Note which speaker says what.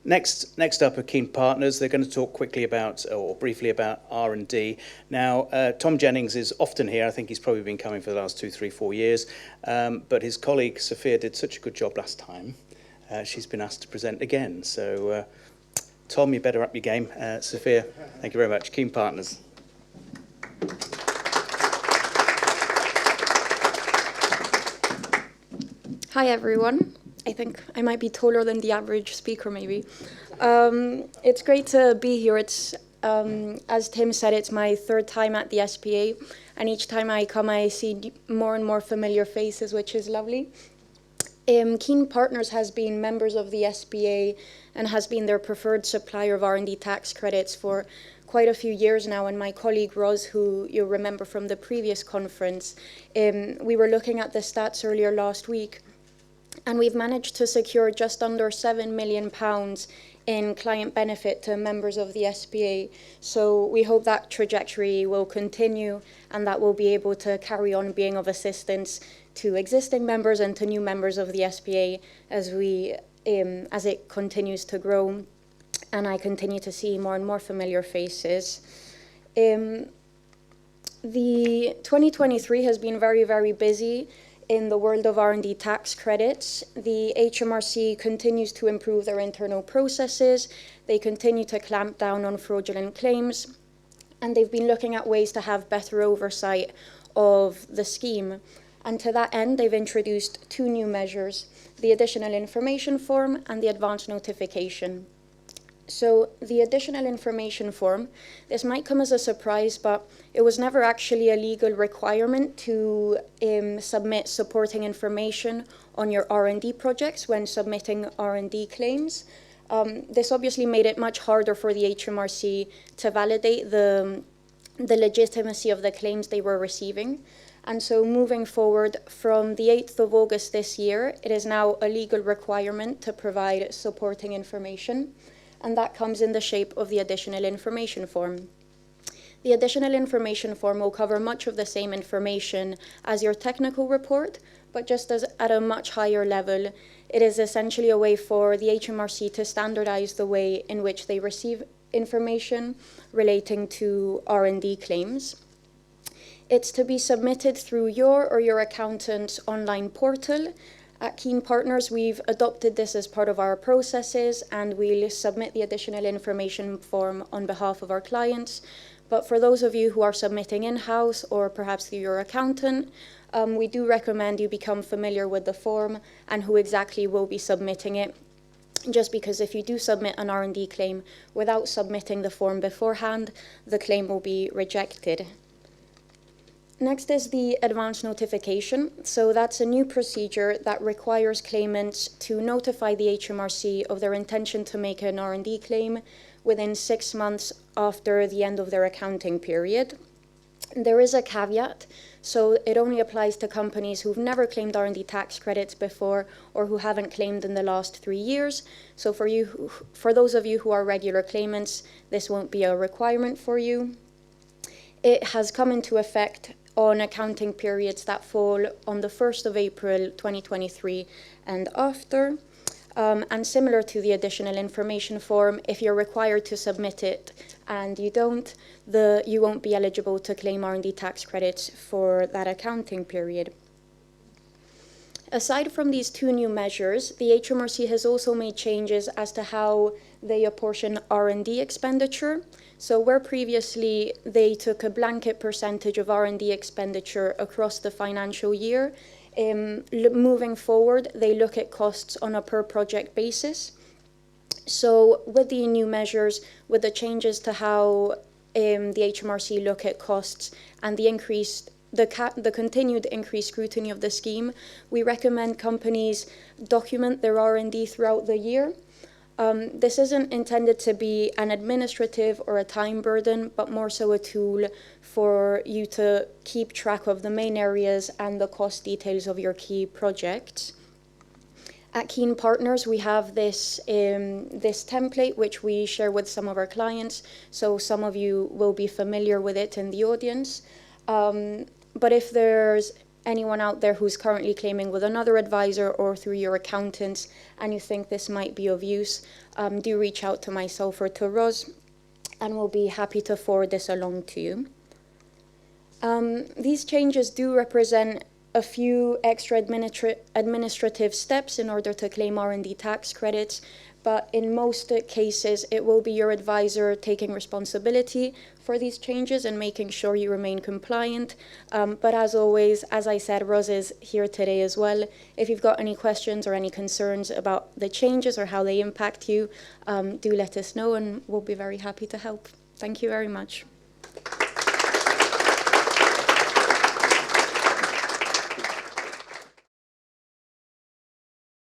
Speaker 1: Next up are Kene Partners. They're going to talk quickly about, or briefly about R&D. Now, Tom Jennings is often here. I think he's probably been coming for the last 2, 3, 4 years. But his colleague, Sofia, did such a good job last time. She's been asked to present again. So, Tom, you better up your game. Sofia, thank you very much. Kene Partners.
Speaker 2: Hi, everyone. I think I might be taller than the average speaker, maybe. It's great to be here. It's, as Tim said, it's my third time at the SPA, and each time I come, I see more and more familiar faces, which is lovely. Kene Partners has been members of the SPA and has been their preferred supplier of R&D tax credits for quite a few years now, and my colleague Roz, who you remember from the previous conference, we were looking at the stats earlier last week, and we've managed to secure just under £7 million in client benefit to members of the SPA. So we hope that trajectory will continue and that we'll be able to carry on being of assistance to existing members and to new members of the SPA as it continues to grow and I continue to see more and more familiar faces. The 2023 has been very, very busy in the world of R&D tax credits. The HMRC continues to improve their internal processes. They continue to clamp down on fraudulent claims, and they've been looking at ways to have better oversight of the scheme. And to that end, they've introduced 2 new measures, the additional information form and the advance notification. So the additional information form, this might come as a surprise, but it was never actually a legal requirement to submit supporting information on your R&D projects when submitting R&D claims. This obviously made it much harder for the HMRC to validate the legitimacy of the claims they were receiving. And so moving forward, from the 8th of August this year, it is now a legal requirement to provide supporting information, and that comes in the shape of the additional information form. The additional information form will cover much of the same information as your technical report, but just as at a much higher level. It is essentially a way for the HMRC to standardize the way in which they receive information relating to R&D claims. It's to be submitted through your or your accountant's online portal. At Kene Partners, we've adopted this as part of our processes, and we'll submit the additional information form on behalf of our clients. But for those of you who are submitting in-house or perhaps through your accountant, we do recommend you become familiar with the form and who exactly will be submitting it, just because if you do submit an R&D claim without submitting the form beforehand, the claim will be rejected. Next is the advance notification. So that's a new procedure that requires claimants to notify the HMRC of their intention to make an R&D claim within 6 months after the end of their accounting period. There is a caveat, so it only applies to companies who've never claimed R&D tax credits before or who haven't claimed in the last 3 years. So for those of you who are regular claimants, this won't be a requirement for you. It has come into effect on accounting periods that fall on the 1st of April 2023 and after. And similar to the additional information form, if you're required to submit it and you don't, you won't be eligible to claim R&D tax credits for that accounting period. Aside from these 2 new measures, the HMRC has also made changes as to how they apportion R&D expenditure. So where previously they took a blanket percentage of R&D expenditure across the financial year, moving forward, they look at costs on a per project basis. So with the new measures, with the changes to how the HMRC look at costs and the continued increased scrutiny of the scheme, we recommend companies document their R&D throughout the year. This isn't intended to be an administrative or a time burden, but more so a tool for you to keep track of the main areas and the cost details of your key projects. At Kene Partners, we have this template which we share with some of our clients, so some of you will be familiar with it in the audience. But if there's anyone out there who's currently claiming with another advisor or through your accountants and you think this might be of use, do reach out to myself or to Ros, and we'll be happy to forward this along to you. These changes do represent a few extra administrative steps in order to claim R&D tax credits, but in most cases it will be your advisor taking responsibility for these changes and making sure you remain compliant. But as always, as I said, Ros is here today as well. If you've got any questions or any concerns about the changes or how they impact you, do let us know and we'll be very happy to help. Thank you very much.